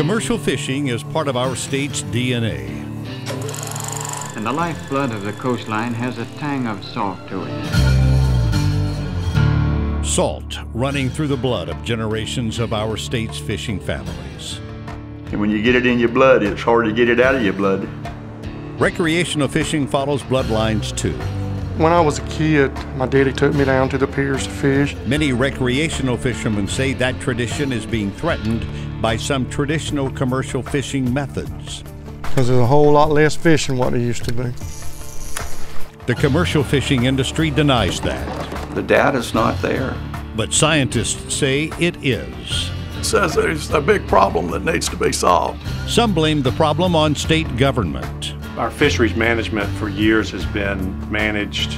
Commercial fishing is part of our state's DNA. And the lifeblood of the coastline has a tang of salt to it. Salt running through the blood of generations of our state's fishing families. And when you get it in your blood, it's hard to get it out of your blood. Recreational fishing follows bloodlines too. When I was a kid, my daddy took me down to the piers to fish. Many recreational fishermen say that tradition is being threatened by some traditional commercial fishing methods. Because there's a whole lot less fish than what there used to be. The commercial fishing industry denies that. The data's not there. But scientists say it is. It says there's a big problem that needs to be solved. Some blame the problem on state government. Our fisheries management for years has been managed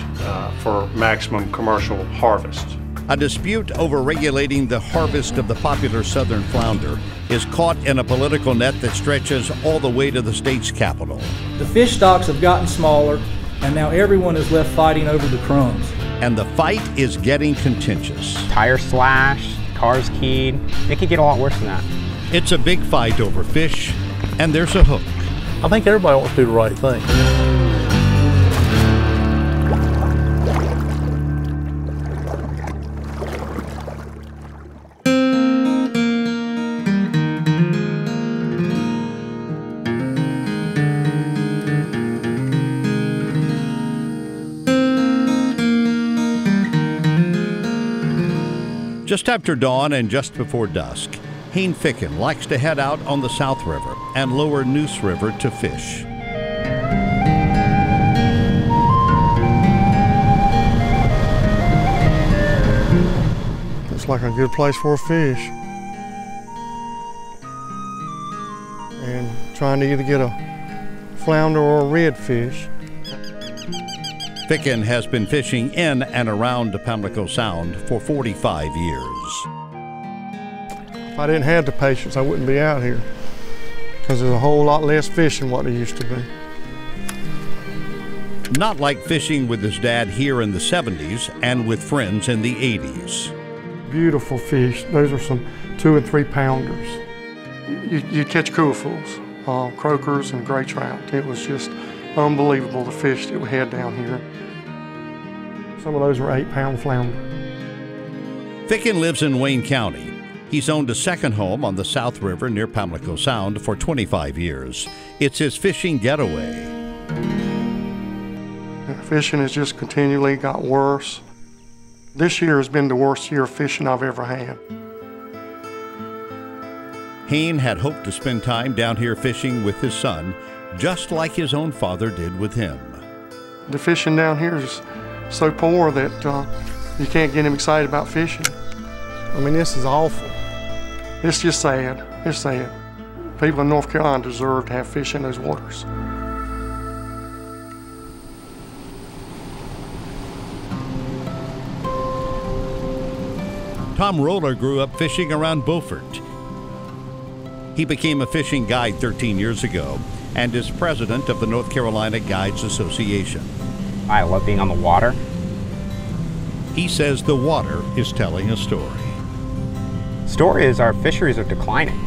for maximum commercial harvest. A dispute over regulating the harvest of the popular southern flounder is caught in a political net that stretches all the way to the state's capital. The fish stocks have gotten smaller, and now everyone is left fighting over the crumbs. And the fight is getting contentious. Tires slashed, cars keyed. It could get a lot worse than that. It's a big fight over fish, and there's a hook. I think everybody wants to do the right thing. Just after dawn and just before dusk, HAIN FICKEN likes to head out on the South River and lower Neuse River to fish. Looks like a good place for a fish. And trying to either get a flounder or a redfish. FICKEN has been fishing in and around Pamlico Sound for 45 years. If I didn't have the patience, I wouldn't be out here. Because there's a whole lot less fish than what there used to be. Not like fishing with his dad here in the 70s and with friends in the 80s. Beautiful fish. Those are some 2 and 3 pounders. You catch coolfuls, croakers and gray trout. It was just unbelievable, the fish that we had down here. Some of those were 8-pound flounder. FICKEN lives in Wayne County. He's owned a second home on the South River near Pamlico Sound for 25 years. It's his fishing getaway. Fishing has just continually got worse. This year has been the worst year of fishing I've ever had. HAIN had hoped to spend time down here fishing with his son, just like his own father did with him. The fishing down here is so poor that you can't get him excited about fishing. I mean, this is awful. It's just sad. It's sad. People in North Carolina deserve to have fish in those waters. Tom Roller grew up fishing around Beaufort. He became a fishing guide 13 years ago and is president of the North Carolina Guides Association. I love being on the water. He says the water is telling a story. Story is our fisheries are declining,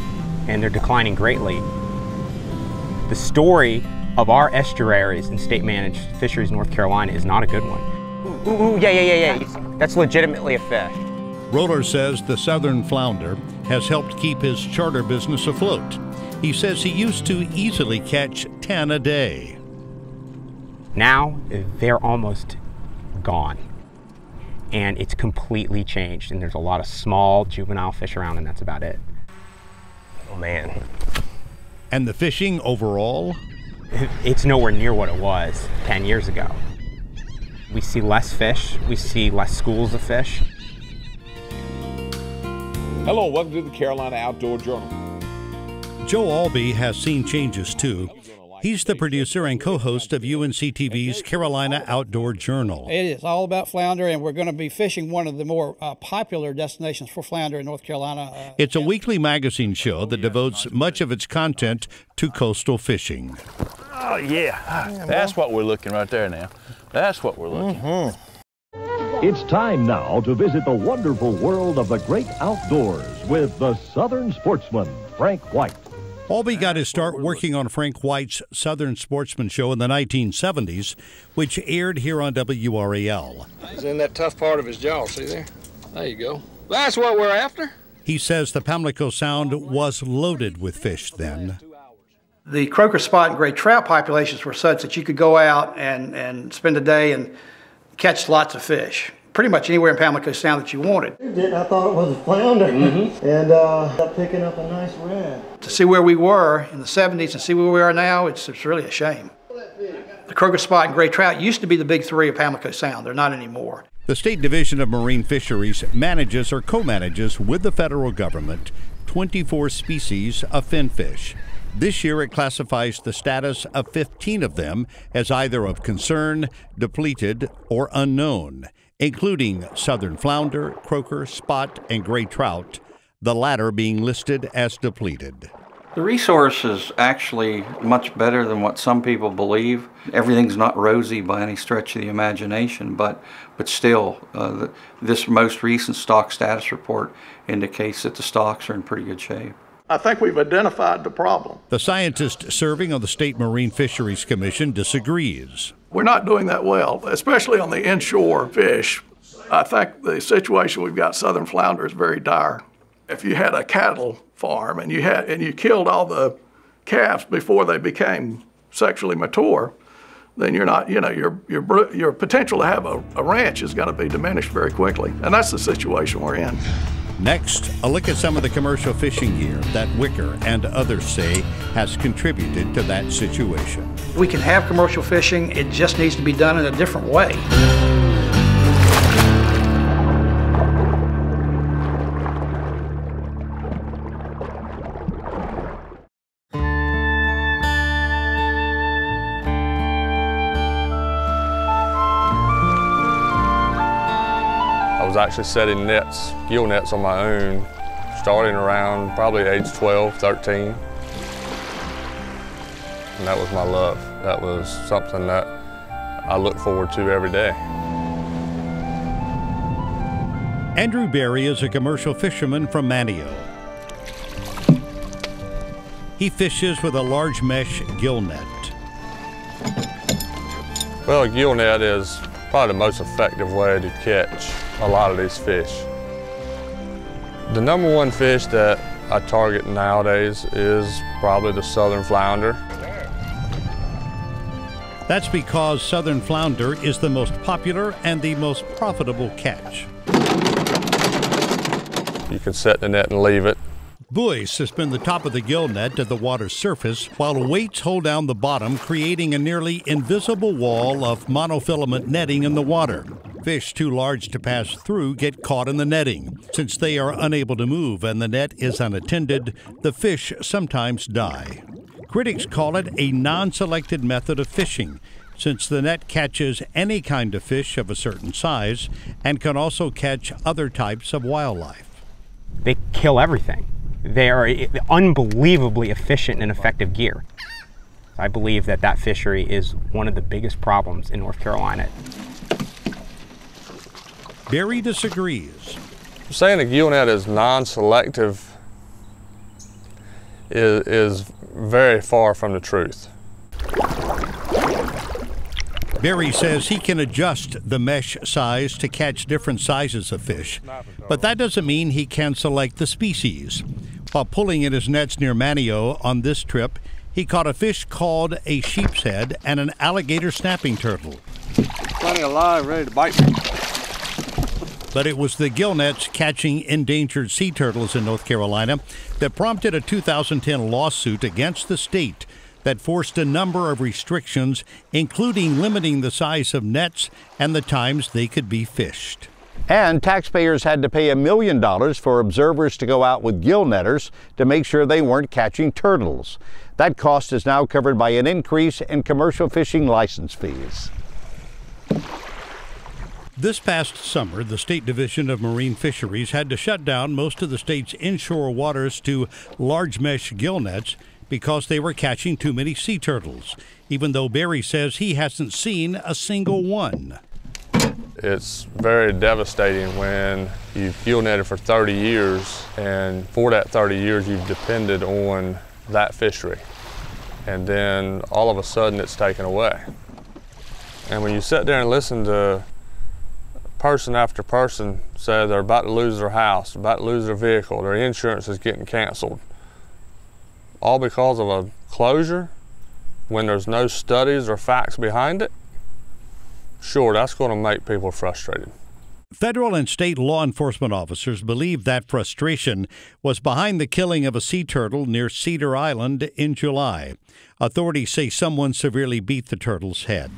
and they're declining greatly. The story of our estuaries and state-managed fisheries in North Carolina is not a good one. Ooh, yeah. That's legitimately a fish. Roller says the southern flounder has helped keep his charter business afloat. He says he used to easily catch 10 a day. Now, they're almost gone. And it's completely changed, and there's a lot of small juvenile fish around, and that's about it. Oh man. And the fishing overall? It's nowhere near what it was 10 years ago. We see less fish, we see less schools of fish. Hello, welcome to the Carolina Outdoor Journal. Joe Albee has seen changes too. He's the producer and co-host of UNC-TV's Carolina Outdoor Journal. It is all about flounder, and we're going to be fishing one of the more popular destinations for flounder in North Carolina. It's a weekly magazine show that devotes much of its content to coastal fishing. Oh, yeah. That's what we're looking right there now. That's what we're looking. It's time now to visit the wonderful world of the great outdoors with the Southern sportsman, Frank White. Albee got his start working on Frank White's Southern Sportsman show in the 1970s, which aired here on WRAL. He's in that tough part of his jaw, see there? There you go. That's what we're after. He says the Pamlico Sound was loaded with fish then. The croaker, spot, and gray trout populations were such that you could go out and spend a day and catch lots of fish. Pretty much anywhere in Pamlico Sound that you wanted. I thought it was a flounder, and I'm picking up a nice red. To see where we were in the 70s and see where we are now, it's really a shame. The croaker, spot, and gray trout used to be the big three of Pamlico Sound. They're not anymore. The State Division of Marine Fisheries manages or co-manages with the federal government 24 species of finfish. This year it classifies the status of 15 of them as either of concern, depleted, or unknown, including southern flounder, croaker, spot, and gray trout, the latter being listed as depleted. The resource is actually much better than what some people believe. Everything's not rosy by any stretch of the imagination, but still, this most recent stock status report indicates that the stocks are in pretty good shape. I think we've identified the problem. The scientist serving on the State Marine Fisheries Commission disagrees. We're not doing that well, especially on the inshore fish. I think the situation we've got southern flounder is very dire. If you had a cattle farm and you killed all the calves before they became sexually mature, then you're not, your potential to have a ranch is going to be diminished very quickly. And that's the situation we're in. Next, a look at some of the commercial fishing gear that Wicker and others say has contributed to that situation. We can have commercial fishing, it just needs to be done in a different way. I was actually setting nets, gill nets on my own, starting around probably age 12, 13. And that was my love. That was something that I look forward to every day. Andrew Berry is a commercial fisherman from Manteo. He fishes with a large mesh gill net. Well, a gill net is probably the most effective way to catch a lot of these fish. The number one fish that I target nowadays is probably the southern flounder. That's because southern flounder is the most popular and the most profitable catch. You can set the net and leave it. Buoys suspend the top of the gill net to the water's surface while weights hold down the bottom, creating a nearly invisible wall of monofilament netting in the water. Fish too large to pass through get caught in the netting. Since they are unable to move and the net is unattended, the fish sometimes die. Critics call it a non-selected method of fishing, since the net catches any kind of fish of a certain size and can also catch other types of wildlife. They kill everything. They are unbelievably efficient and effective gear. I believe that fishery is one of the biggest problems in North Carolina. Berry disagrees. Saying a gill net is non-selective is very far from the truth. Berry says he can adjust the mesh size to catch different sizes of fish, but that doesn't mean he can select the species. While pulling in his nets near Manteo on this trip, he caught a fish called a sheep's head and an alligator snapping turtle. Plenty alive, ready to bite me. But it was the gill nets catching endangered sea turtles in North Carolina that prompted a 2010 lawsuit against the state that forced a number of restrictions, including limiting the size of nets and the times they could be fished. And taxpayers had to pay $1 million for observers to go out with gill netters to make sure they weren't catching turtles. That cost is now covered by an increase in commercial fishing license fees. This past summer, the State Division of Marine Fisheries had to shut down most of the state's inshore waters to large mesh gill nets because they were catching too many sea turtles, even though Berry says he hasn't seen a single one. It's very devastating when you've gill netted for 30 years, and for that 30 years you've depended on that fishery. And then all of a sudden it's taken away. And when you sit there and listen to person after person say they're about to lose their house, about to lose their vehicle, their insurance is getting canceled, all because of a closure when there's no studies or facts behind it, sure, that's going to make people frustrated. Federal and state law enforcement officers believe that frustration was behind the killing of a sea turtle near Cedar Island in July. Authorities say someone severely beat the turtle's head.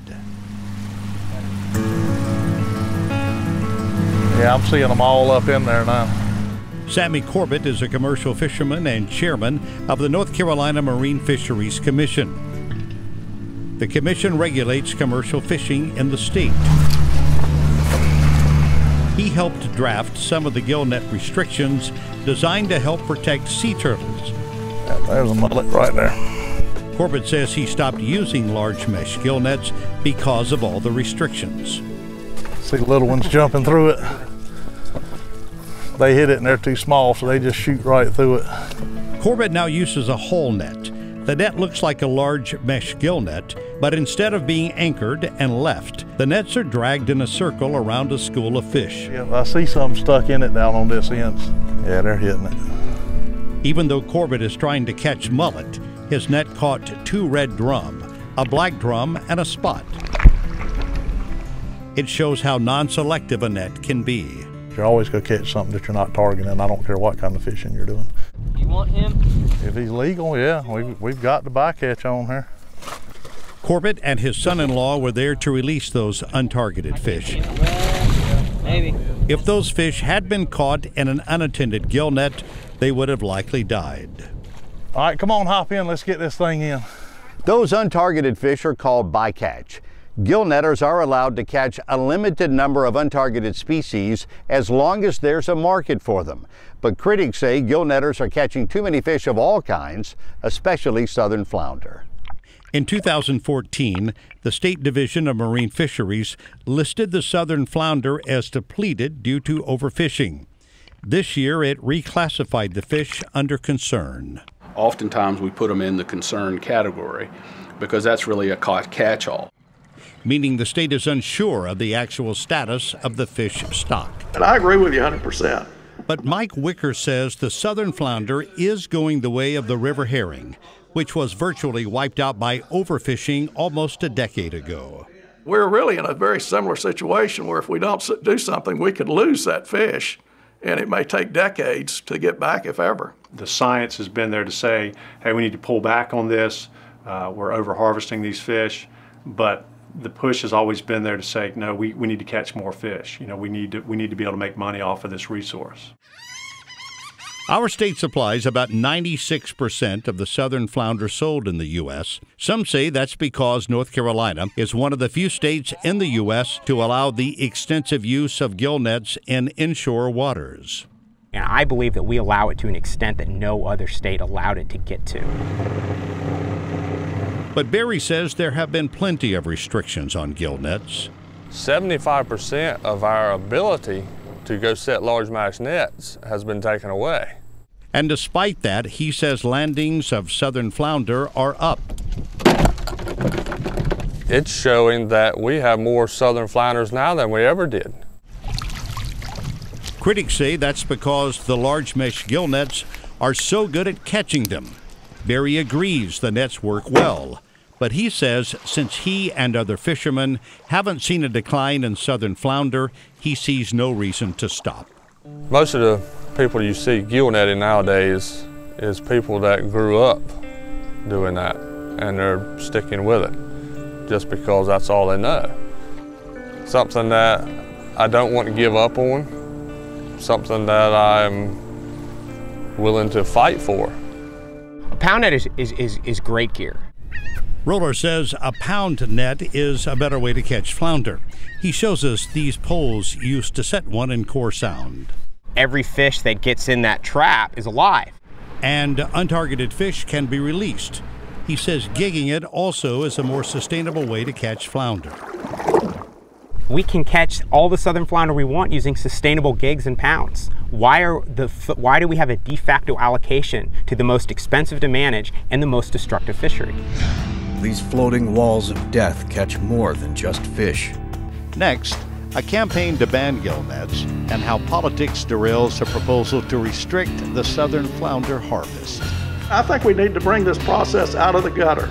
Yeah, I'm seeing them all up in there now. Sammy Corbett is a commercial fisherman and chairman of the North Carolina Marine Fisheries Commission. The commission regulates commercial fishing in the state. He helped draft some of the gill net restrictions designed to help protect sea turtles. There's a mullet right there. Corbett says he stopped using large mesh gill nets because of all the restrictions. See the little ones jumping through it. They hit it and they're too small, so they just shoot right through it. Corbett now uses a hole net. The net looks like a large mesh gill net, but instead of being anchored and left, the nets are dragged in a circle around a school of fish. Yeah, I see something stuck in it down on this end. Yeah, they're hitting it. Even though Corbett is trying to catch mullet, his net caught 2 red drum, a black drum, and a spot. It shows how non-selective a net can be. You're always going to catch something that you're not targeting. I don't care what kind of fishing you're doing. You want him? If he's legal, yeah, we've got the bycatch on here. Corbett and his son-in-law were there to release those untargeted fish. Maybe. If those fish had been caught in an unattended gill net, they would have likely died. All right, come on, hop in. Let's get this thing in. Those untargeted fish are called bycatch. Gill netters are allowed to catch a limited number of untargeted species as long as there's a market for them. But critics say gill netters are catching too many fish of all kinds, especially southern flounder. In 2014, the State Division of Marine Fisheries listed the southern flounder as depleted due to overfishing. This year, it reclassified the fish under concern. Oftentimes, we put them in the concern category because that's really a catch-all. Meaning the state is unsure of the actual status of the fish stock. And I agree with you 100%. But Mike Wicker says the southern flounder is going the way of the river herring, which was virtually wiped out by overfishing almost a decade ago. We're really in a very similar situation where if we don't do something, we could lose that fish, and it may take decades to get back, if ever. The science has been there to say, hey, we need to pull back on this. We're over-harvesting these fish, but the push has always been there to say, no, we need to catch more fish. You know, we need to be able to make money off of this resource. Our state supplies about 96% of the southern flounder sold in the U.S. Some say that's because North Carolina is one of the few states in the U.S. to allow the extensive use of gill nets in inshore waters. And I believe that we allow it to an extent that no other state allowed it to get to. But Barry says there have been plenty of restrictions on gill nets. 75% of our ability to go set large mash nets has been taken away. And despite that, he says landings of southern flounder are up. It's showing that we have more southern flounders now than we ever did. Critics say that's because the large mesh gill nets are so good at catching them. Barry agrees the nets work well, but he says since he and other fishermen haven't seen a decline in southern flounder, he sees no reason to stop. Most of the people you see gill netting nowadays is people that grew up doing that, and they're sticking with it just because that's all they know. Something that I don't want to give up on, something that I'm willing to fight for. A pound net is great gear. Roller says a pound net is a better way to catch flounder. He shows us these poles used to set one in core sound. Every fish that gets in that trap is alive. And untargeted fish can be released. He says gigging it also is a more sustainable way to catch flounder. We can catch all the southern flounder we want using sustainable gigs and pounds. Why do we have a de facto allocation to the most expensive to manage and the most destructive fishery? These floating walls of death catch more than just fish. Next, a campaign to ban gill nets and how politics derails a proposal to restrict the southern flounder harvest. I think we need to bring this process out of the gutter.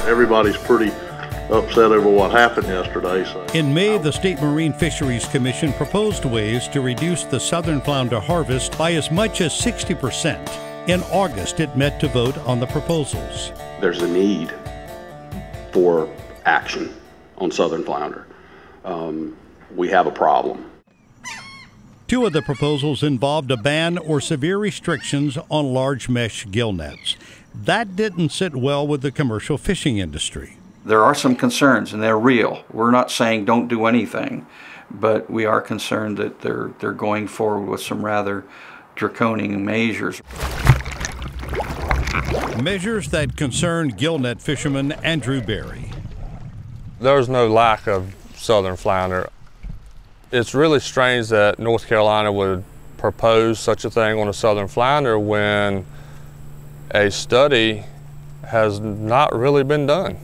Everybody's pretty upset over what happened yesterday. So. In May, the State Marine Fisheries Commission proposed ways to reduce the southern flounder harvest by as much as 60%. In August, it met to vote on the proposals. There's a need for action on southern flounder. We have a problem. Two of the proposals involved a ban or severe restrictions on large mesh gill nets. That didn't sit well with the commercial fishing industry. There are some concerns, and they're real. We're not saying don't do anything, but we are concerned that they're going forward with some rather draconian measures. Measures that concern gillnet fisherman Andrew Berry. There's no lack of southern flounder. It's really strange that North Carolina would propose such a thing on a southern flounder when a study has not really been done.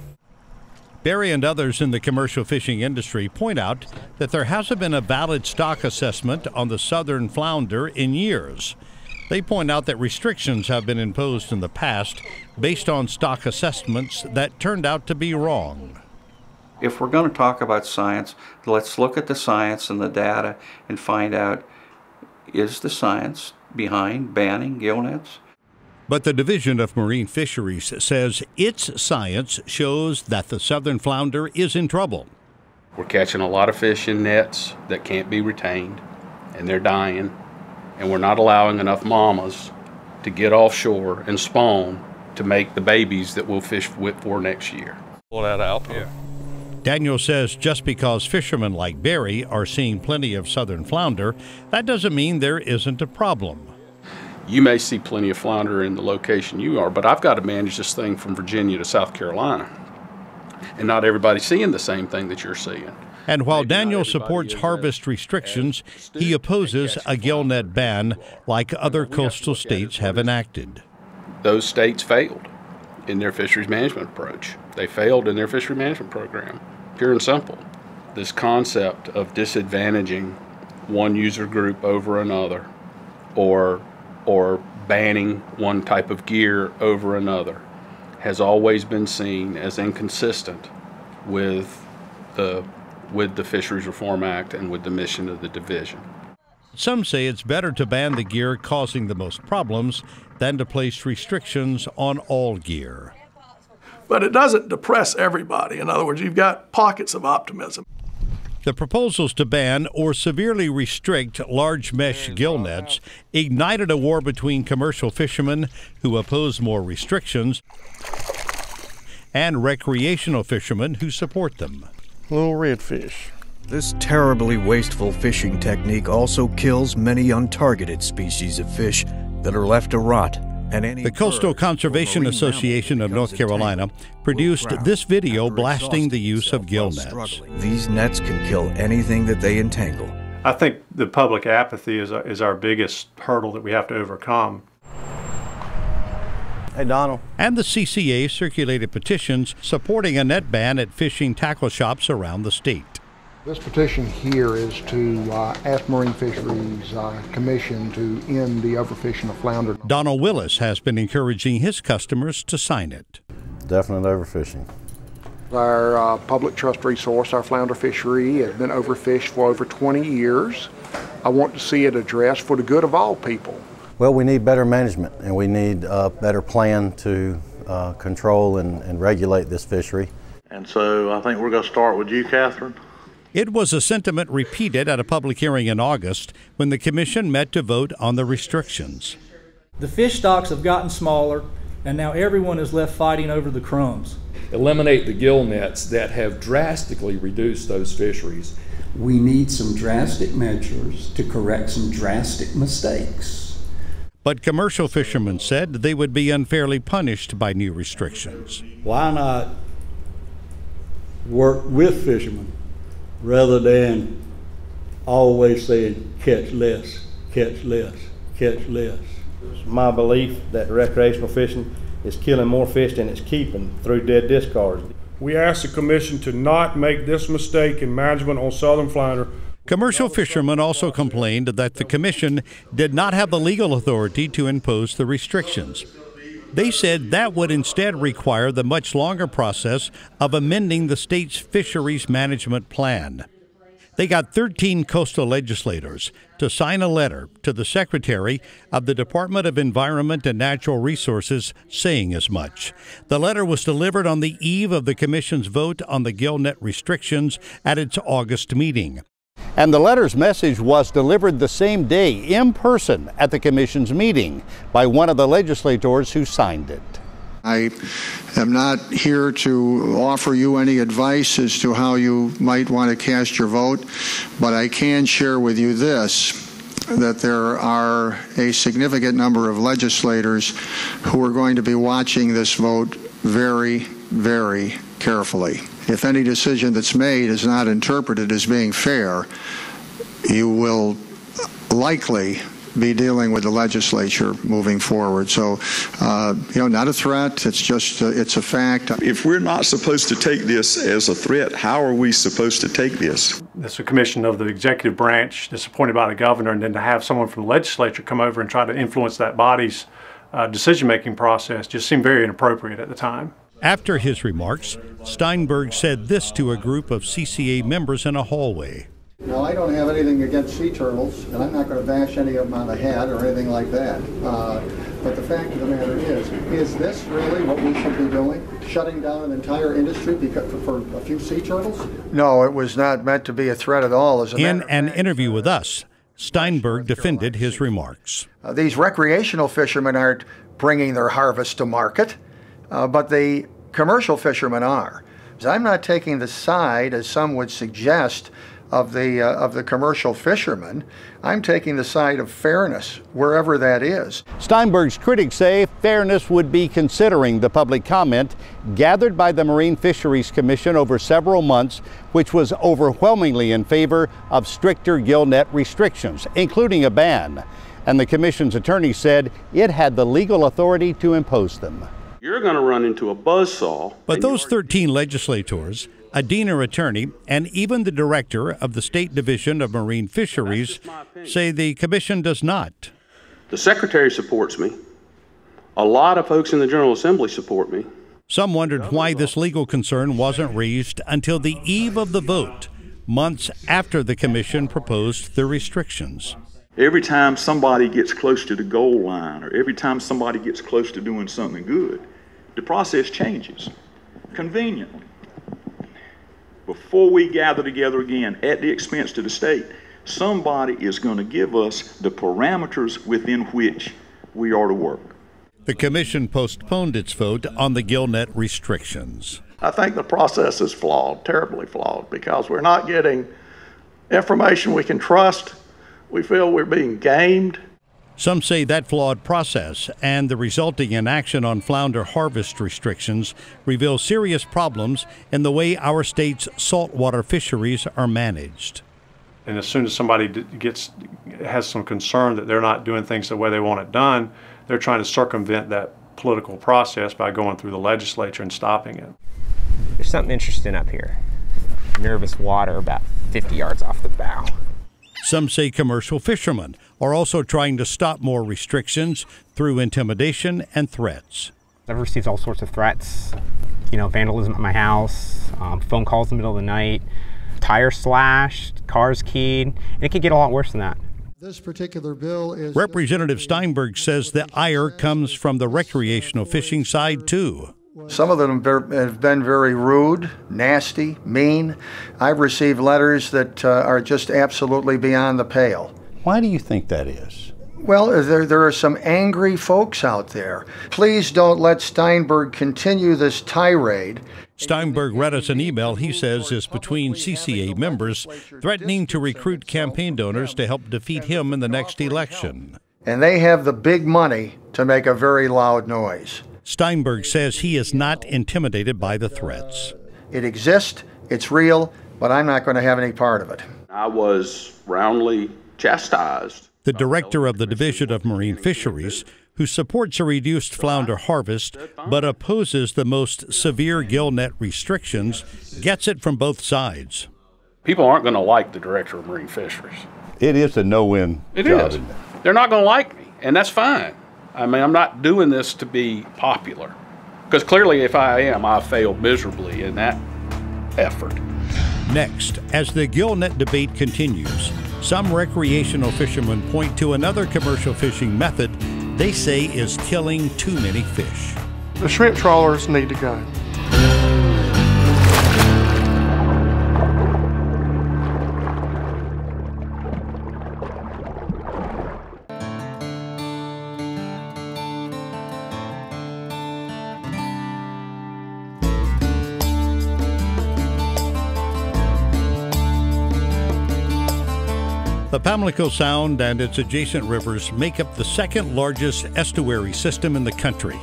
Berry and others in the commercial fishing industry point out that there hasn't been a valid stock assessment on the southern flounder in years. They point out that restrictions have been imposed in the past based on stock assessments that turned out to be wrong. If we're going to talk about science, let's look at the science and the data and find out, is the science behind banning gill nets? But the Division of Marine Fisheries says its science shows that the southern flounder is in trouble. We're catching a lot of fish in nets that can't be retained, and they're dying, and we're not allowing enough mamas to get offshore and spawn to make the babies that we'll fish for next year. Pull that out. Yeah. Daniel says just because fishermen like Berry are seeing plenty of southern flounder, that doesn't mean there isn't a problem. You may see plenty of flounder in the location you are, but I've got to manage this thing from Virginia to South Carolina. And not everybody's seeing the same thing that you're seeing. And while Daniel supports harvest restrictions, he opposes a gill net ban like other coastal states have enacted. Those states failed in their fisheries management approach. They failed in their fishery management program, pure and simple. This concept of disadvantaging one user group over another, or banning one type of gear over another, has always been seen as inconsistent with the Fisheries Reform Act and with the mission of the division. Some say it's better to ban the gear causing the most problems than to place restrictions on all gear. But it doesn't depress everybody. In other words, you've got pockets of optimism. The proposals to ban or severely restrict large mesh gill nets ignited a war between commercial fishermen who oppose more restrictions and recreational fishermen who support them. Little redfish. This terribly wasteful fishing technique also kills many untargeted species of fish that are left to rot. The Coastal Conservation Association of North Carolina produced this video blasting the use of gill nets. These nets can kill anything that they entangle. I think the public apathy is our biggest hurdle that we have to overcome. Hey, Donald. And the CCA circulated petitions supporting a net ban at fishing tackle shops around the state. This petition here is to ask Marine Fisheries Commission to end the overfishing of flounder. Donald Willis has been encouraging his customers to sign it. Definite overfishing. Our public trust resource, our flounder fishery, has been overfished for over 20 years. I want to see it addressed for the good of all people. Well, we need better management, and we need a better plan to control and regulate this fishery. And so I think we're going to start with you, Catherine. It was a sentiment repeated at a public hearing in August when the commission met to vote on the restrictions. The fish stocks have gotten smaller, and now everyone is left fighting over the crumbs. Eliminate the gill nets that have drastically reduced those fisheries. We need some drastic measures to correct some drastic mistakes. But commercial fishermen said they would be unfairly punished by new restrictions. Why not work with fishermen rather than always saying catch less, catch less, catch less? It's my belief that recreational fishing is killing more fish than it's keeping through dead discards. We ask the Commission to not make this mistake in management on southern flounder. Commercial fishermen also complained that the Commission did not have the legal authority to impose the restrictions. They said that would instead require the much longer process of amending the state's fisheries management plan. They got 13 coastal legislators to sign a letter to the Secretary of the Department of Environment and Natural Resources saying as much. The letter was delivered on the eve of the Commission's vote on the gill net restrictions at its August meeting. And the letter's message was delivered the same day in person at the Commission's meeting by one of the legislators who signed it. I am not here to offer you any advice as to how you might want to cast your vote, but I can share with you this, that there are a significant number of legislators who are going to be watching this vote very, very carefully. If any decision that's made is not interpreted as being fair, you will likely be dealing with the legislature moving forward. So, not a threat, it's just, it's a fact. If we're not supposed to take this as a threat, how are we supposed to take this? It's a commission of the executive branch that's appointed by the governor, and then to have someone from the legislature come over and try to influence that body's decision-making process just seemed very inappropriate at the time. After his remarks, Steinberg said this to a group of CCA members in a hallway. Now, I don't have anything against sea turtles, and I'm not going to bash any of them on the head or anything like that. But the fact of the matter is this really what we should be doing? Shutting down an entire industry for a few sea turtles? No, it was not meant to be a threat at all. In an interview with us, Steinberg defended his remarks. These recreational fishermen aren't bringing their harvest to market, but the commercial fishermen are. I'm not taking the side, as some would suggest, of the commercial fishermen. I'm taking the side of fairness, wherever that is. Steinberg's critics say fairness would be considering the public comment gathered by the Marine Fisheries Commission over several months, which was overwhelmingly in favor of stricter gill net restrictions, including a ban. And the Commission's attorney said it had the legal authority to impose them. You're going to run into a buzzsaw. But those 13 legislators, a dean or attorney, and even the director of the State Division of Marine Fisheries say the Commission does not. The Secretary supports me. A lot of folks in the General Assembly support me. Some wondered why this legal concern wasn't raised until the eve of the vote, months after the Commission proposed the restrictions. Every time somebody gets close to the goal line, or every time somebody gets close to doing something good, the process changes conveniently. Before we gather together again at the expense to the state, somebody is going to give us the parameters within which we are to work. The Commission postponed its vote on the gill net restrictions. I think the process is flawed, terribly flawed, because we're not getting information we can trust. We feel we're being gamed. Some say that flawed process and the resulting inaction on flounder harvest restrictions reveal serious problems in the way our state's saltwater fisheries are managed. And as soon as somebody has some concern that they're not doing things the way they want it done, they're trying to circumvent that political process by going through the legislature and stopping it. There's something interesting up here. Nervous water about 50 yards off the bow. Some say commercial fishermen are also trying to stop more restrictions through intimidation and threats. I've received all sorts of threats, vandalism at my house, phone calls in the middle of the night, tires slashed, cars keyed, and it could get a lot worse than that. This particular bill is... Representative Steinberg says the ire comes from the recreational fishing side too. Some of them have been very rude, nasty, mean. I've received letters that are just absolutely beyond the pale. Why do you think that is? Well, there are some angry folks out there. Please don't let Steinberg continue this tirade. Steinberg read us an email he says is between CCA members threatening to recruit campaign donors to help defeat him in the next election. And they have the big money to make a very loud noise. Steinberg says he is not intimidated by the threats. It exists, it's real, but I'm not going to have any part of it. I was roundly chastised. The director of the Division of Marine Fisheries, who supports a reduced flounder harvest but opposes the most severe gill net restrictions, gets it from both sides. People aren't going to like the director of marine fisheries. It is a no-win job. It is. They're not going to like me, and that's fine. I mean, I'm not doing this to be popular, because clearly if I am, I failed miserably in that effort. Next, as the gill net debate continues, some recreational fishermen point to another commercial fishing method they say is killing too many fish. The shrimp trawlers need to go. The Pamlico Sound and its adjacent rivers make up the second largest estuary system in the country.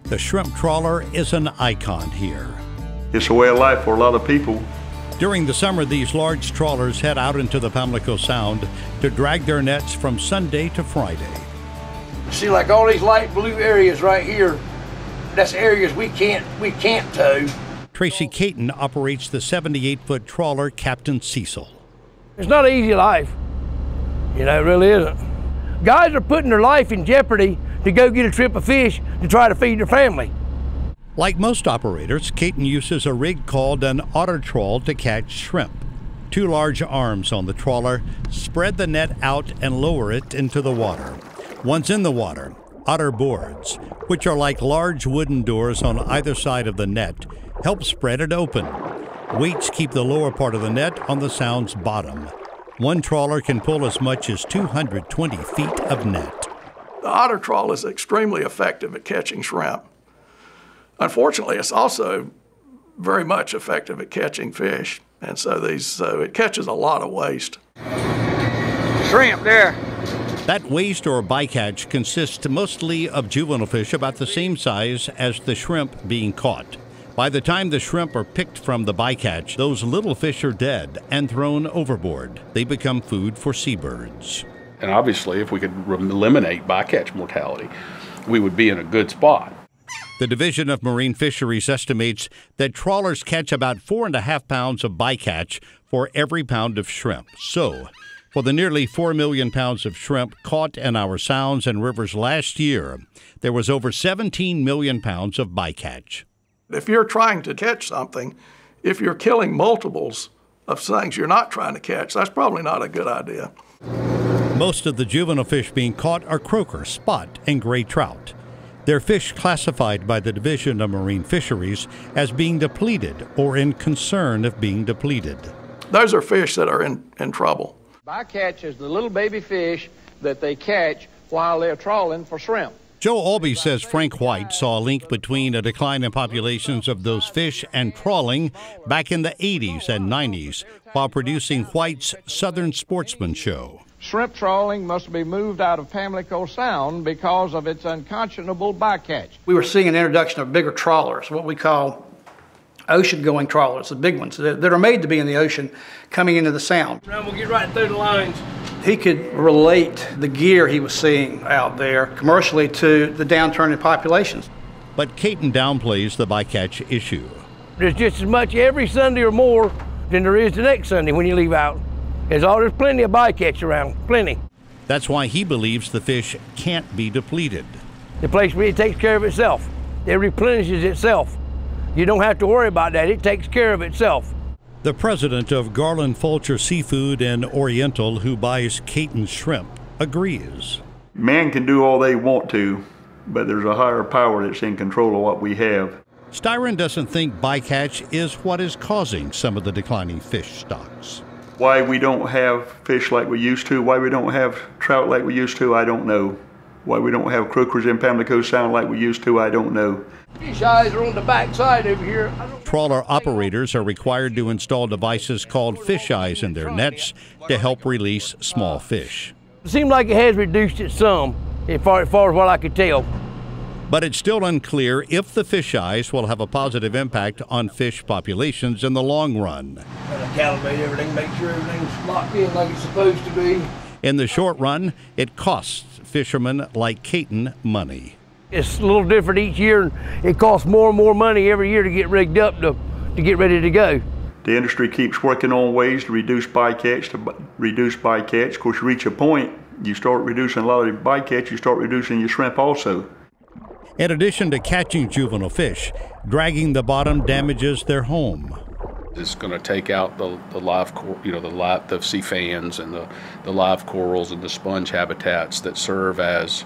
The shrimp trawler is an icon here. It's a way of life for a lot of people. During the summer, these large trawlers head out into the Pamlico Sound to drag their nets from Sunday to Friday. See, like all these light blue areas right here, that's areas we can't tow. TRACY CATON operates the 78-foot trawler Captain Cecil. It's not an easy life. You know, it really isn't. Guys are putting their life in jeopardy to go get a trip of fish to try to feed their family. Like most operators, CATON uses a rig called an otter trawl to catch shrimp. Two large arms on the trawler spread the net out and lower it into the water. Once in the water, otter boards, which are like large wooden doors on either side of the net, help spread it open. Weights keep the lower part of the net on the Sound's bottom. One trawler can pull as much as 220 feet of net. The otter trawl is extremely effective at catching shrimp. Unfortunately, it's also very much effective at catching fish, and so it catches a lot of waste. Shrimp there. That waste or bycatch consists mostly of juvenile fish about the same size as the shrimp being caught. By the time the shrimp are picked from the bycatch, those little fish are dead and thrown overboard. They become food for seabirds. And obviously, if we could eliminate bycatch mortality, we would be in a good spot. The Division of Marine Fisheries estimates that trawlers catch about 4.5 pounds of bycatch for every pound of shrimp. So, for the nearly 4 million pounds of shrimp caught in our sounds and rivers last year, there was over 17 million pounds of bycatch. If you're trying to catch something, if you're killing multiples of things you're not trying to catch, that's probably not a good idea. Most of the juvenile fish being caught are croaker, spot, and gray trout. They're fish classified by the Division of Marine Fisheries as being depleted or in concern of being depleted. Those are fish that are in trouble. Bycatch is the little baby fish that they catch while they're trawling for shrimp. Joe Albee says Frank White saw a link between a decline in populations of those fish and trawling back in the 80s and 90s while producing White's Southern Sportsman show. Shrimp trawling must be moved out of Pamlico Sound because of its unconscionable bycatch. We were seeing an introduction of bigger trawlers, what we call ocean-going trawlers, the big ones that are made to be in the ocean coming into the Sound. Now we'll get right through the lines. He could relate the gear he was seeing out there commercially to the downturn in populations. But CATON downplays the bycatch issue. There's just as much every Sunday or more than there is the next Sunday when you leave out. There's plenty of bycatch around, plenty. That's why he believes the fish can't be depleted. The place really takes care of itself. It replenishes itself. You don't have to worry about that. It takes care of itself. The president of GARLAND Fulcher Seafood and Oriental, who buys CATON shrimp, agrees. Man can do all they want to, but there's a higher power that's in control of what we have. STYRON doesn't think bycatch is what is causing some of the declining fish stocks. Why we don't have fish like we used to, why we don't have trout like we used to, I don't know. Why we don't have croakers in Pamlico Sound like we used to, I don't know. Fish eyes are on the back side over here. Trawler operators are required to install devices called fish eyes in their nets to help release small fish. It seems like it has reduced it some, as far as what I could tell. But it's still unclear if the fish eyes will have a positive impact on fish populations in the long run. Gotta calibrate everything, make sure everything's locked in like it's supposed to be. In the short run, it costs fishermen like CATON money. It's a little different each year, and it costs more and more money every year to get rigged up to get ready to go. The industry keeps working on ways to reduce bycatch, Of course, you reach a point, you start reducing a lot of the bycatch, you start reducing your shrimp also. In addition to catching juvenile fish, dragging the bottom damages their home. It's going to take out the live, the sea fans and the live corals and the sponge habitats that serve as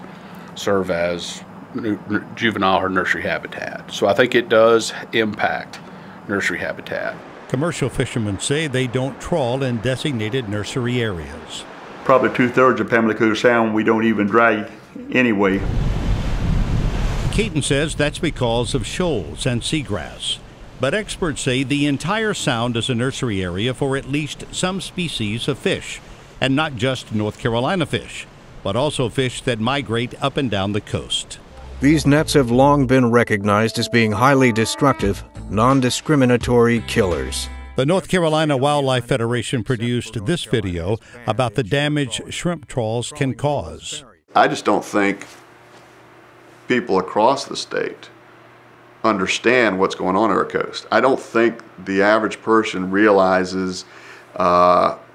juvenile or nursery habitat. So I think it does impact nursery habitat. Commercial fishermen say they don't trawl in designated nursery areas. Probably 2/3 of Pamlico Sound we don't even drag anyway. CATON says that's because of shoals and seagrass. But experts say the entire sound is a nursery area for at least some species of fish, and not just North Carolina fish, but also fish that migrate up and down the coast. These nets have long been recognized as being highly destructive, non-discriminatory killers. The North Carolina Wildlife Federation produced this video about the damage shrimp trawls can cause. I just don't think people across the state understand what's going on our coast. I don't think the average person realizes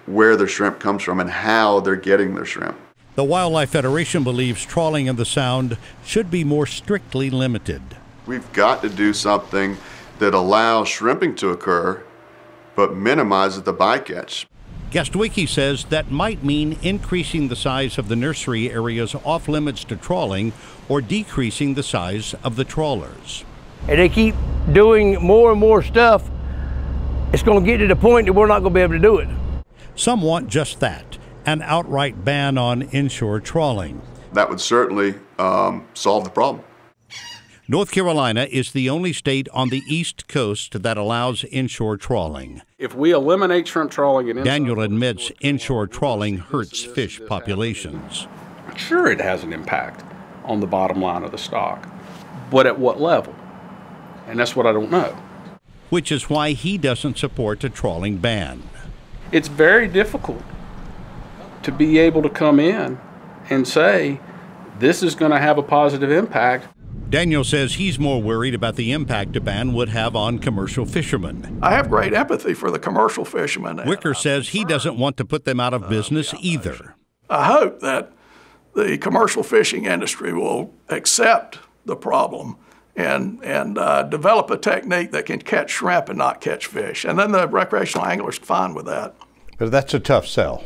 where their shrimp comes from and how they're getting their shrimp. The Wildlife Federation believes trawling in the Sound should be more strictly limited. We've got to do something that allows shrimping to occur, but minimizes the bycatch. Guestwiki says that might mean increasing the size of the nursery areas off limits to trawling or decreasing the size of the trawlers. And they keep doing more and more stuff, it's going to get to the point that we're not going to be able to do it. Some want just that, an outright ban on inshore trawling. That would certainly solve the problem. North Carolina is the only state on the East Coast that allows inshore trawling. If we eliminate shrimp trawling and Daniel admits inshore trawling hurts fish populations. Sure, it has an impact on the bottom line of the stock, but at what level? And that's what I don't know. Which is why he doesn't support a trawling ban. It's very difficult to be able to come in and say, this is going to have a positive impact. Daniel says he's more worried about the impact a ban would have on commercial fishermen. I have great empathy for the commercial fishermen. Wicker says he doesn't want to put them out of business either. I hope that the commercial fishing industry will accept the problem and develop a technique that can catch shrimp and not catch fish. And then the recreational angler's fine with that. But that's a tough sell.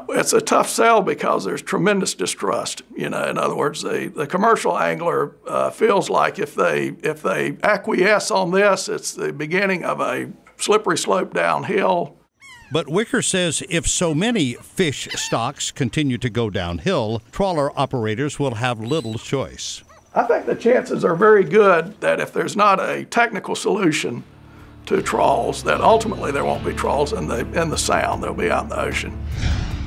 It's a tough sell because there's tremendous distrust. You know, in other words, the commercial angler feels like if they acquiesce on this, it's the beginning of a slippery slope downhill. But Wicker says if so many fish stocks continue to go downhill, trawler operators will have little choice. I think the chances are very good that if there's not a technical solution to trawls, that ultimately there won't be trawls in the Sound. They'll be out in the ocean.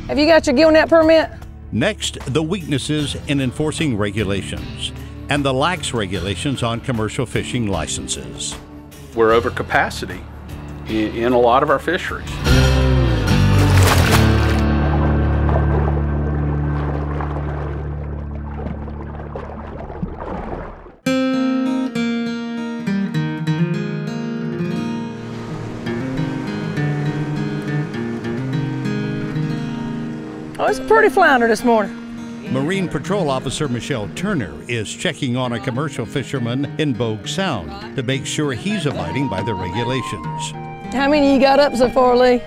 Have you got your gill net permit? Next, the weaknesses in enforcing regulations and the lax regulations on commercial fishing licenses. We're over capacity in a lot of our fisheries. Oh, it's a pretty flounder this morning. Marine Patrol Officer Michelle Turner is checking on a commercial fisherman in Bogue Sound to make sure he's abiding by the regulations. How many you got up so far, Lee?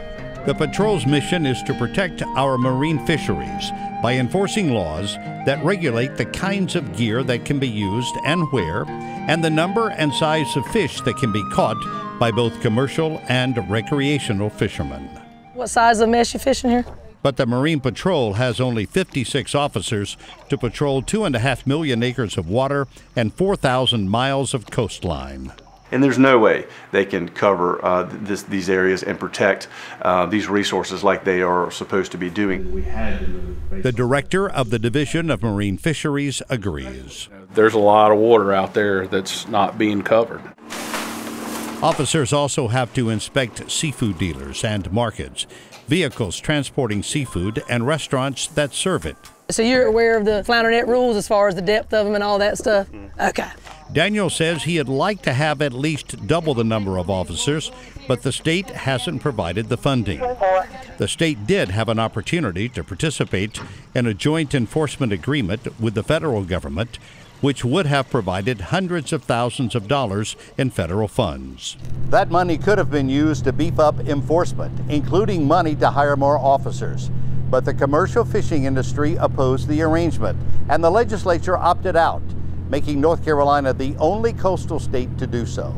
The patrol's mission is to protect our marine fisheries by enforcing laws that regulate the kinds of gear that can be used and where, and the number and size of fish that can be caught by both commercial and recreational fishermen. What size of mesh you fishing here? But the Marine Patrol has only 56 officers to patrol 2.5 million acres of water and 4,000 miles of coastline. And there's no way they can cover these areas and protect these resources like they are supposed to be doing. The director of the Division of Marine Fisheries agrees. There's a lot of water out there that's not being covered. Officers also have to inspect seafood dealers and markets, vehicles transporting seafood, and restaurants that serve it. So you're aware of the flounder net rules as far as the depth of them and all that stuff? Okay. Daniel says he'd like to have at least double the number of officers, but the state hasn't provided the funding. The state did have an opportunity to participate in a joint enforcement agreement with the federal government, which would have provided hundreds of thousands of dollars in federal funds. That money could have been used to beef up enforcement, including money to hire more officers. But the commercial fishing industry opposed the arrangement, and the legislature opted out, making North Carolina the only coastal state to do so.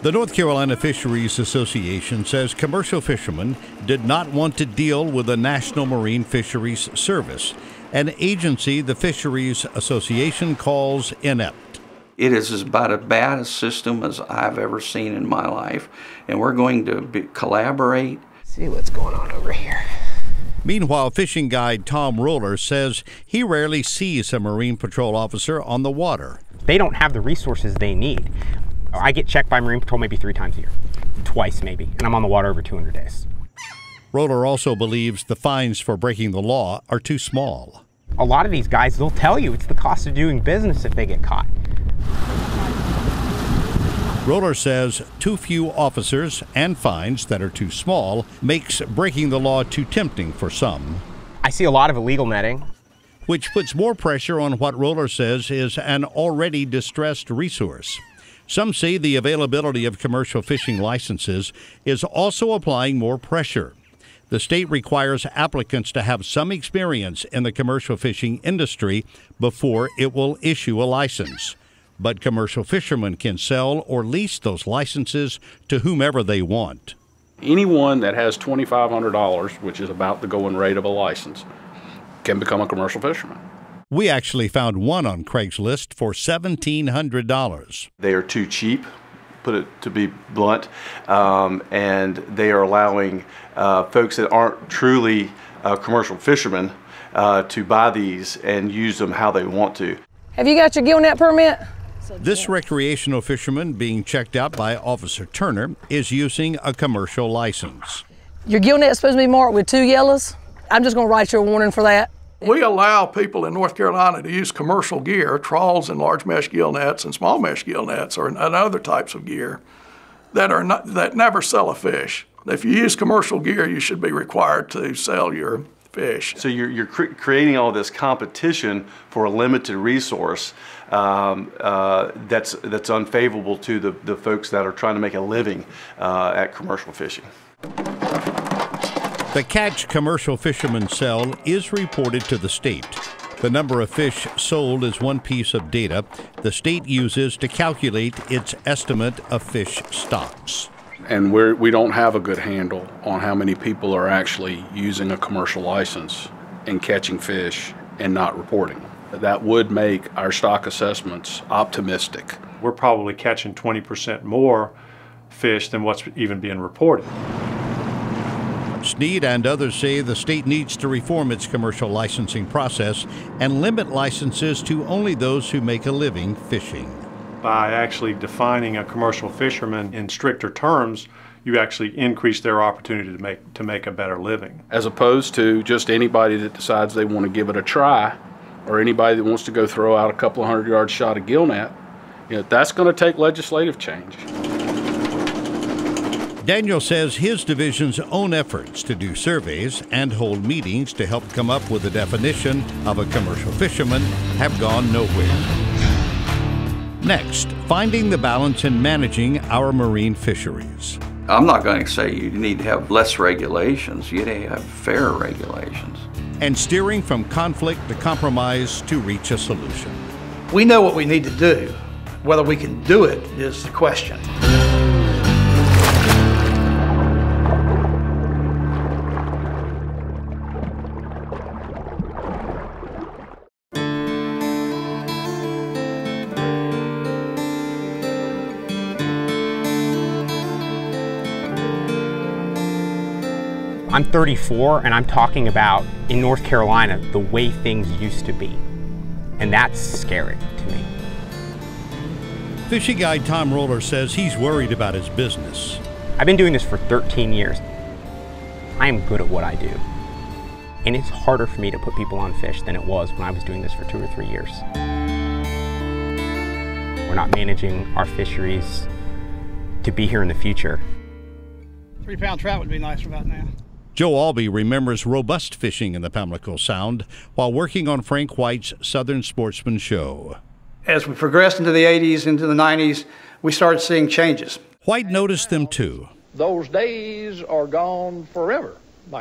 The North Carolina Fisheries Association says commercial fishermen did not want to deal with the National Marine Fisheries Service, an agency the Fisheries Association calls inept. It is about as bad a system as I've ever seen in my life, and we're going to collaborate. See what's going on over here. Meanwhile, fishing guide Tom Roller says he rarely sees a Marine Patrol officer on the water. They don't have the resources they need. I get checked by Marine Patrol maybe 3 times a year, twice maybe, and I'm on the water over 200 days. Roller also believes the fines for breaking the law are too small. A lot of these guys, they'll tell you it's the cost of doing business if they get caught. Roller says too few officers and fines that are too small makes breaking the law too tempting for some. I see a lot of illegal netting. Which puts more pressure on what Roller says is an already distressed resource. Some say the availability of commercial fishing licenses is also applying more pressure. The state requires applicants to have some experience in the commercial fishing industry before it will issue a license. But commercial fishermen can sell or lease those licenses to whomever they want. Anyone that has $2,500, which is about the going rate of a license, can become a commercial fisherman. We actually found one on Craigslist for $1,700. They are too cheap, put it to be blunt, and they are allowing folks that aren't truly commercial fishermen to buy these and use them how they want to. Have you got your gill net permit? This recreational fisherman being checked out by Officer Turner is using a commercial license. Your gill net's supposed to be marked with 2 yellows. I'm just going to write you a warning for that. We allow people in North Carolina to use commercial gear, trawls and large mesh gill nets and small mesh gill nets and other types of gear that never sell a fish. If you use commercial gear, you should be required to sell your fish. So you're creating all this competition for a limited resource that's unfavorable to the folks that are trying to make a living at commercial fishing. The catch commercial fishermen sell is reported to the state. The number of fish sold is one piece of data the state uses to calculate its estimate of fish stocks. And we don't have a good handle on how many people are actually using a commercial license and catching fish and not reporting. That would make our stock assessments optimistic. We're probably catching 20% more fish than what's even being reported. Snead and others say the state needs to reform its commercial licensing process and limit licenses to only those who make a living fishing. By actually defining a commercial fisherman in stricter terms, you actually increase their opportunity to make a better living. As opposed to just anybody that decides they want to give it a try, or anybody that wants to go throw out a couple of 100-yard shot of gill net, that's going to take legislative change. Daniel says his division's own efforts to do surveys and hold meetings to help come up with a definition of a commercial fisherman have gone nowhere. Next, finding the balance in managing our marine fisheries. I'm not going to say you need to have less regulations. You need to have fair regulations. And steering from conflict to compromise to reach a solution. We know what we need to do. Whether we can do it is the question. I'm 34 and I'm talking about, in North Carolina, the way things used to be. And that's scary to me. Fishing guide Tom Roller says he's worried about his business. I've been doing this for 13 years. I am good at what I do. And it's harder for me to put people on fish than it was when I was doing this for 2 or 3 years. We're not managing our fisheries to be here in the future. 3-pound trout would be nice about now. Joe Albee remembers robust fishing in the Pamlico Sound while working on Frank White's Southern Sportsman show. As we progressed into the 80s, into the 90s, we started seeing changes. White noticed them too. Those days are gone forever.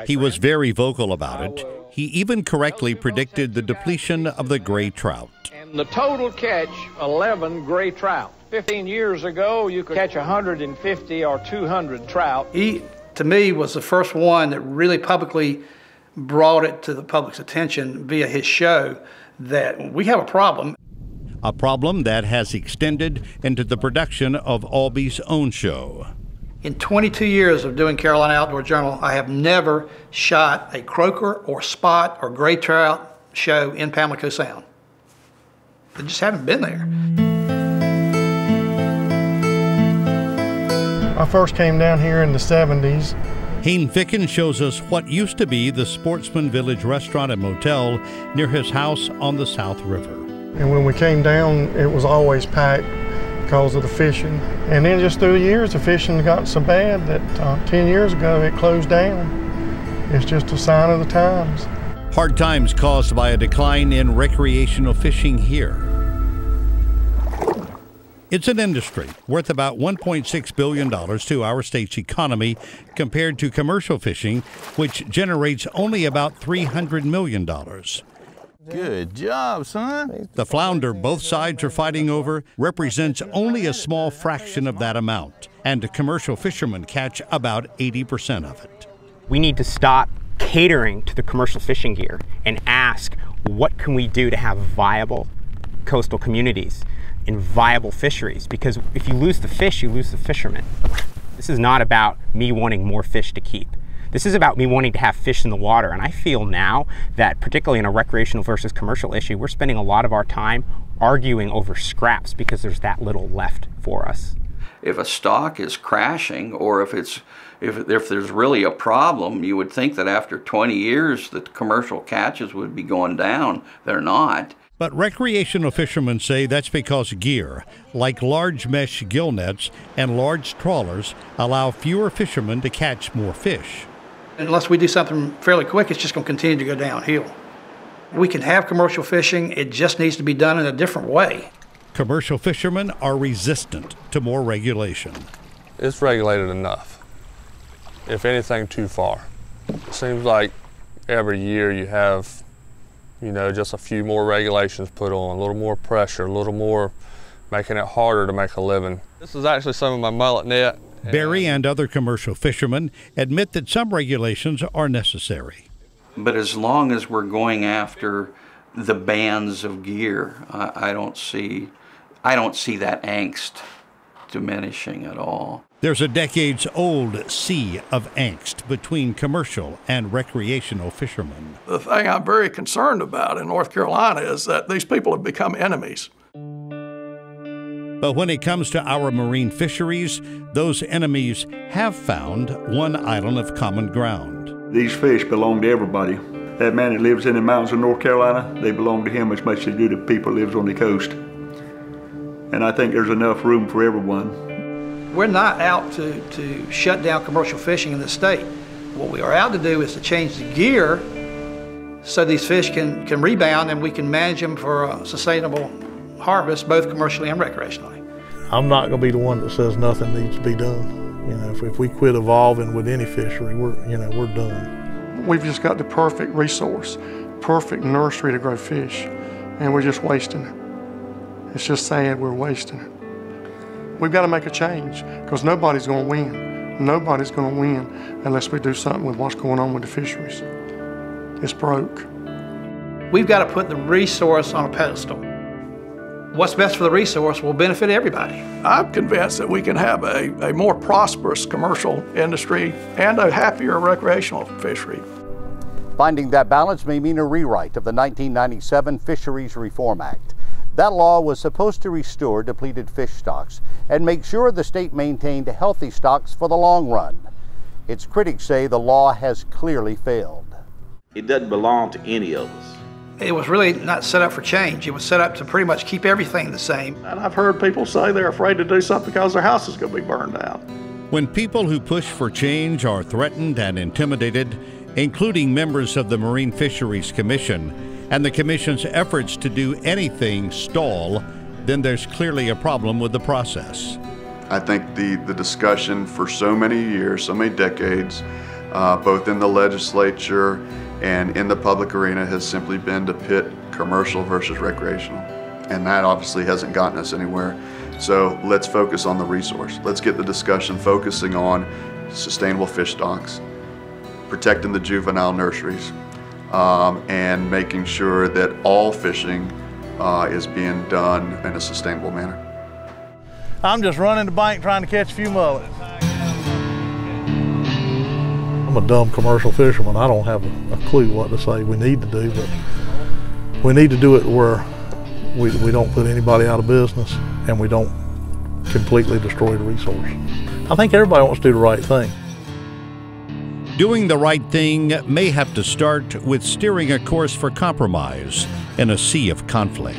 He was very vocal about it. He even correctly predicted the depletion of the gray trout. And the total catch, 11 gray trout. 15 years ago, you could catch 150 or 200 trout. He, to me, was the first one that really publicly brought it to the public's attention via his show that we have a problem. A problem that has extended into the production of Albee's own show. In 22 years of doing Carolina Outdoor Journal, I have never shot a croaker or spot or gray trout show in Pamlico Sound. They just haven't been there. I first came down here in the 70s. HAIN FICKEN shows us what used to be the Sportsman Village restaurant and motel near his house on the South River. And when we came down, it was always packed because of the fishing. And then just through the years, the fishing got so bad that 10 years ago, it closed down. It's just a sign of the times. Hard times caused by a decline in recreational fishing here. It's an industry worth about $1.6 billion to our state's economy compared to commercial fishing, which generates only about $300 million. Good job, son. The flounder both sides are fighting over represents only a small fraction of that amount, and commercial fishermen catch about 80% of it. We need to stop catering to the commercial fishing gear and ask, what can we do to have viable coastal communities and viable fisheries? Because if you lose the fish, you lose the fishermen. This is not about me wanting more fish to keep. This is about me wanting to have fish in the water. And I feel now that, particularly in a recreational versus commercial issue, we're spending a lot of our time arguing over scraps because there's that little left for us. If a stock is crashing, or if there's really a problem, you would think that after 20 years that commercial catches would be going down. They're not. But recreational fishermen say that's because gear, like large mesh gill nets and large trawlers, allow fewer fishermen to catch more fish. Unless we do something fairly quick, it's just going to continue to go downhill. We can have commercial fishing, it just needs to be done in a different way. Commercial fishermen are resistant to more regulation. It's regulated enough. If anything, too far. It seems like every year you have, you know, just a few more regulations put on, a little more pressure, a little more making it harder to make a living. This is actually some of my mullet net. Barry and other commercial fishermen admit that some regulations are necessary. But as long as we're going after the bands of gear, I don't see that angst diminishing at all. There's a decades-old sea of angst between commercial and recreational fishermen. The thing I'm very concerned about in North Carolina is that these people have become enemies. But when it comes to our marine fisheries, those enemies have found one island of common ground. These fish belong to everybody. That man that lives in the mountains of North Carolina, they belong to him as much as they do to people who lives on the coast. And I think there's enough room for everyone. We're not out to shut down commercial fishing in the state. What we are out to do is to change the gear so these fish can rebound and we can manage them for a sustainable harvest, both commercially and recreationally. I'm not going to be the one that says nothing needs to be done. You know, if we quit evolving with any fishery, we're done. We've just got the perfect resource, perfect nursery to grow fish, and we're just wasting it. It's just sad we're wasting it. We've got to make a change because nobody's going to win. Nobody's going to win unless we do something with what's going on with the fisheries. It's broke. We've got to put the resource on a pedestal. what's best for the resource will benefit everybody. I'm convinced that we can have a more prosperous commercial industry and a happier recreational fishery. Finding that balance may mean a rewrite of the 1997 Fisheries Reform Act. That law was supposed to restore depleted fish stocks and make sure the state maintained healthy stocks for the long run. Its critics say the law has clearly failed. It doesn't belong to any of us. It was really not set up for change. It was set up to pretty much keep everything the same. And I've heard people say they're afraid to do something because their house is going to be burned down. When people who push for change are threatened and intimidated, including members of the Marine Fisheries Commission, and the Commission's efforts to do anything stall, then there's clearly a problem with the process. I think the discussion for so many years, so many decades, both in the legislature and in the public arena has simply been to pit commercial versus recreational. And that obviously hasn't gotten us anywhere. So let's focus on the resource. Let's get the discussion focusing on sustainable fish stocks, protecting the juvenile nurseries, and making sure that all fishing is being done in a sustainable manner. I'm just running the bank trying to catch a few mullets. I'm a dumb commercial fisherman. I don't have a clue what to say we need to do, but we need to do it where we don't put anybody out of business and we don't completely destroy the resource. I think everybody wants to do the right thing. Doing the right thing may have to start with steering a course for compromise in a sea of conflict.